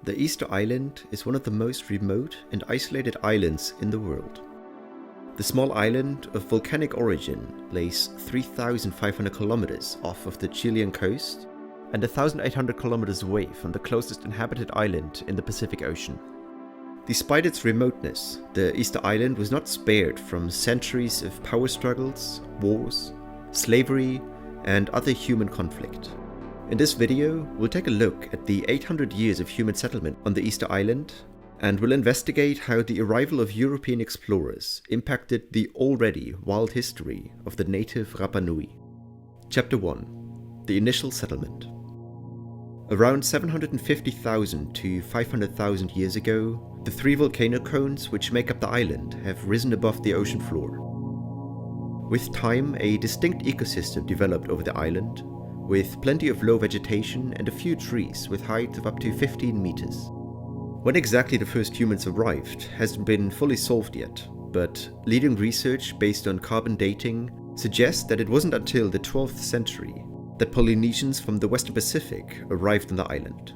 The Easter Island is one of the most remote and isolated islands in the world. The small island of volcanic origin lays 3,500 kilometers off of the Chilean coast and 1,800 kilometers away from the closest inhabited island in the Pacific Ocean. Despite its remoteness, the Easter Island was not spared from centuries of power struggles, wars, slavery, and other human conflict. In this video, we'll take a look at the 800 years of human settlement on the Easter Island, and we'll investigate how the arrival of European explorers impacted the already wild history of the native Rapa Nui. Chapter 1. The Initial Settlement. Around 750,000 to 500,000 years ago, the three volcano cones which make up the island have risen above the ocean floor. With time, a distinct ecosystem developed over the island, with plenty of low vegetation and a few trees with heights of up to 15 meters. When exactly the first humans arrived hasn't been fully solved yet, but leading research based on carbon dating suggests that it wasn't until the 12th century that Polynesians from the Western Pacific arrived on the island.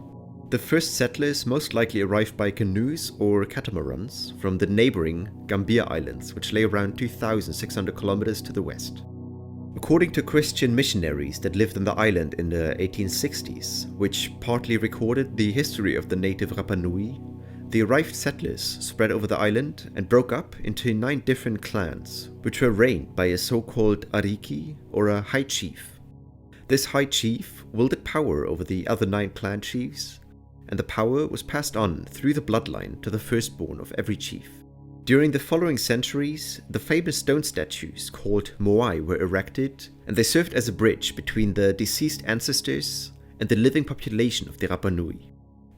The first settlers most likely arrived by canoes or catamarans from the neighboring Gambier Islands, which lay around 2,600 kilometers to the west. According to Christian missionaries that lived on the island in the 1860s, which partly recorded the history of the native Rapa Nui, the arrived settlers spread over the island and broke up into 9 different clans, which were reigned by a so-called Ariki, or a high chief. This high chief wielded power over the other 9 clan chiefs, and the power was passed on through the bloodline to the firstborn of every chief. During the following centuries, the famous stone statues called Moai were erected, and they served as a bridge between the deceased ancestors and the living population of the Rapa Nui.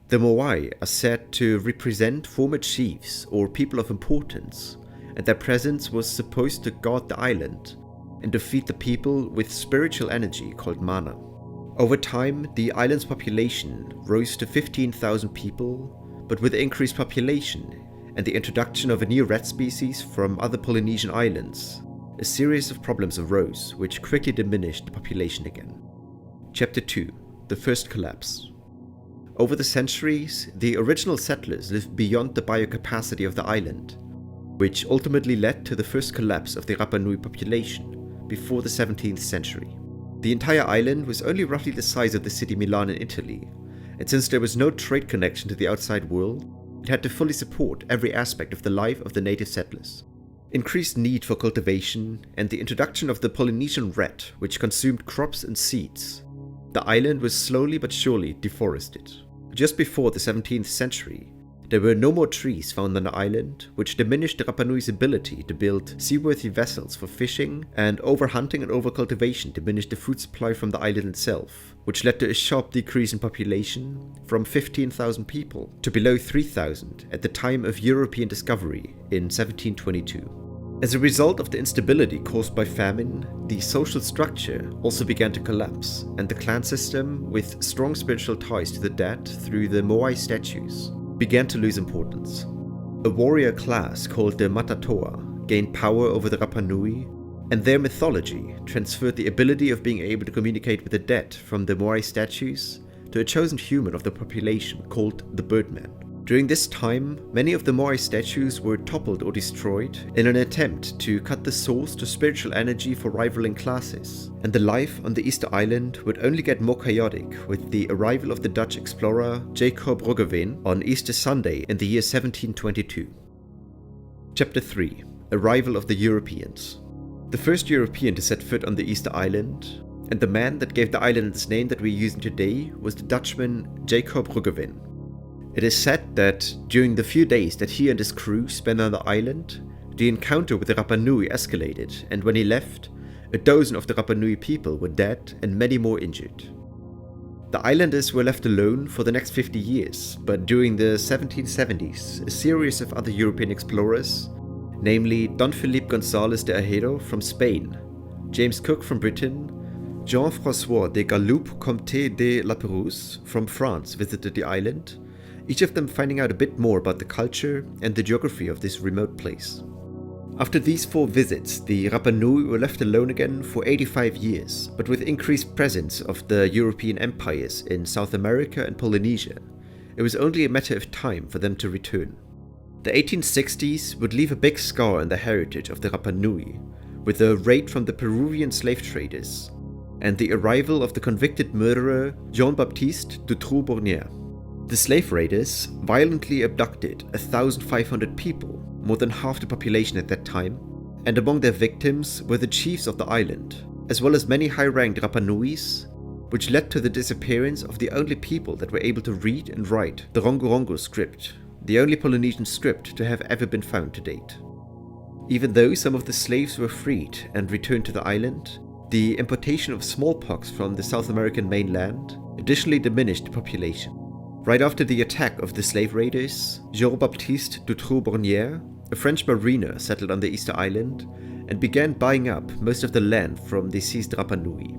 The Moai are said to represent former chiefs or people of importance, and their presence was supposed to guard the island and to feed the people with spiritual energy called mana. Over time, the island's population rose to 15,000 people, but with increased population and the introduction of a new rat species from other Polynesian islands, a series of problems arose which quickly diminished the population again. Chapter 2. The First Collapse. Over the centuries, the original settlers lived beyond the biocapacity of the island, which ultimately led to the first collapse of the Rapa Nui population before the 17th century. The entire island was only roughly the size of the city Milan in Italy, and since there was no trade connection to the outside world, it had to fully support every aspect of the life of the native settlers. Increased need for cultivation and the introduction of the Polynesian rat, which consumed crops and seeds, the island was slowly but surely deforested. Just before the 17th century, there were no more trees found on the island, which diminished the Rapa Nui's ability to build seaworthy vessels for fishing, and overhunting and overcultivation diminished the food supply from the island itself, which led to a sharp decrease in population from 15,000 people to below 3,000 at the time of European discovery in 1722. As a result of the instability caused by famine, the social structure also began to collapse, and the clan system, with strong spiritual ties to the dead through the Moai statues, began to lose importance. A warrior class called the Matatoa gained power over the Rapa Nui, and their mythology transferred the ability of being able to communicate with the dead from the Moai statues to a chosen human of the population called the Birdman. During this time, many of the Moai statues were toppled or destroyed in an attempt to cut the source to spiritual energy for rivaling classes, and the life on the Easter Island would only get more chaotic with the arrival of the Dutch explorer Jacob Roggeveen on Easter Sunday in the year 1722. Chapter 3. Arrival of the Europeans. The first European to set foot on the Easter Island, and the man that gave the island its name that we're using today, was the Dutchman Jacob Roggeveen. It is said that during the few days that he and his crew spent on the island, the encounter with the Rapa Nui escalated, and when he left, a dozen of the Rapa Nui people were dead and many more injured. The islanders were left alone for the next 50 years, but during the 1770s, a series of other European explorers, namely Don Felipe González de Ajero from Spain, James Cook from Britain, Jean-François de Galloup Comte de La Pérouse from France, visited the island, each of them finding out a bit more about the culture and the geography of this remote place. After these 4 visits, the Rapa Nui were left alone again for 85 years, but with increased presence of the European empires in South America and Polynesia, it was only a matter of time for them to return. The 1860s would leave a big scar on the heritage of the Rapa Nui, with the raid from the Peruvian slave traders, and the arrival of the convicted murderer Jean-Baptiste Dutroux-Bornier. The slave raiders violently abducted 1,500 people, more than half the population at that time, and among their victims were the chiefs of the island, as well as many high-ranked Rapa Nuis, which led to the disappearance of the only people that were able to read and write the Rongorongo script, the only Polynesian script to have ever been found to date. Even though some of the slaves were freed and returned to the island, the importation of smallpox from the South American mainland additionally diminished the population. Right after the attack of the slave raiders, Jean-Baptiste Dutroux-Bornier, a French mariner, settled on the Easter Island and began buying up most of the land from the seized Rapa Nui.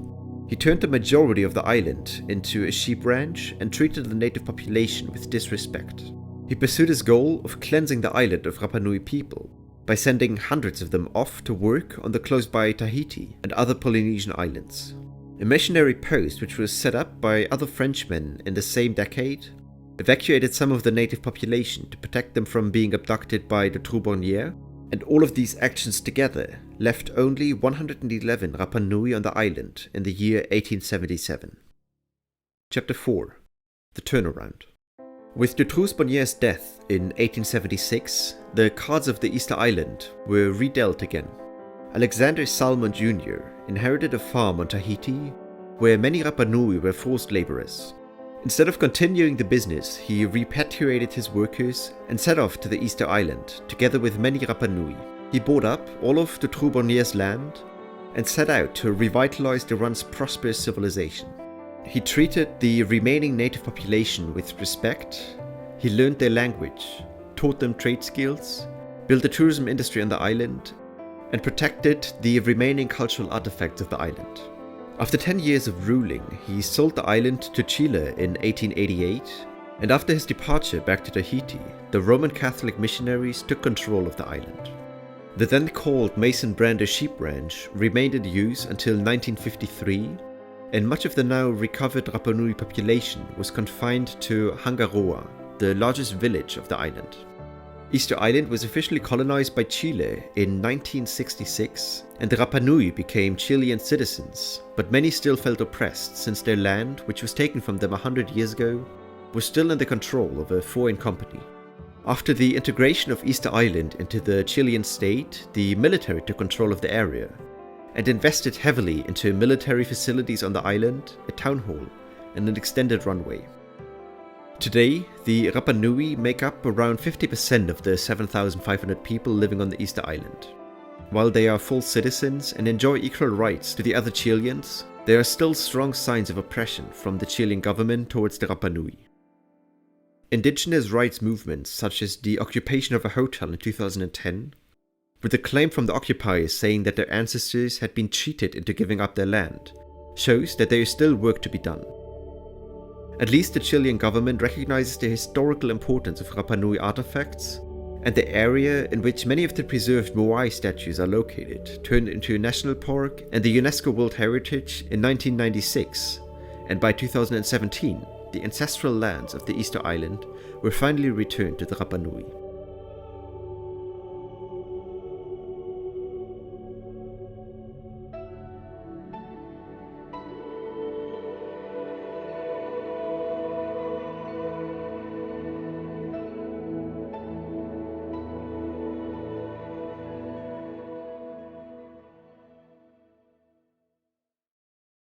He turned the majority of the island into a sheep ranch and treated the native population with disrespect. He pursued his goal of cleansing the island of Rapa Nui people by sending hundreds of them off to work on the close-by Tahiti and other Polynesian islands. A missionary post, which was set up by other Frenchmen in the same decade, evacuated some of the native population to protect them from being abducted by the Dutroux-Bornier, and all of these actions together left only 111 Rapa Nui on the island in the year 1877. Chapter 4. The Turnaround. With Dutroux-Bornier's death in 1876, the cards of the Easter Island were redealt again. Alexander Salmon Jr. inherited a farm on Tahiti where many Rapa Nui were forced laborers. Instead of continuing the business, he repatriated his workers and set off to the Easter Island together with many Rapa Nui. He bought up all of Dutroux-Bornier's land and set out to revitalize the once prosperous civilization. He treated the remaining native population with respect, he learned their language, taught them trade skills, built a tourism industry on the island, and protected the remaining cultural artifacts of the island. After 10 years of ruling, he sold the island to Chile in 1888, and after his departure back to Tahiti, the Roman Catholic missionaries took control of the island. The then called Mason Brander Sheep Ranch remained in use until 1953, and much of the now recovered Rapa Nui population was confined to Hangaroa, the largest village of the island. Easter Island was officially colonized by Chile in 1966, and the Rapa Nui became Chilean citizens, but many still felt oppressed since their land, which was taken from them 100 years ago, was still in the control of a foreign company. After the integration of Easter Island into the Chilean state, the military took control of the area and invested heavily into military facilities on the island, a town hall, and an extended runway. Today, the Rapa Nui make up around 50% of the 7,500 people living on the Easter Island. While they are full citizens and enjoy equal rights to the other Chileans, there are still strong signs of oppression from the Chilean government towards the Rapa Nui. Indigenous rights movements such as the occupation of a hotel in 2010, with a claim from the occupiers saying that their ancestors had been cheated into giving up their land, shows that there is still work to be done. At least the Chilean government recognizes the historical importance of Rapa Nui artifacts, and the area in which many of the preserved Moai statues are located turned into a national park and the UNESCO World Heritage in 1996, and by 2017, the ancestral lands of the Easter Island were finally returned to the Rapa Nui.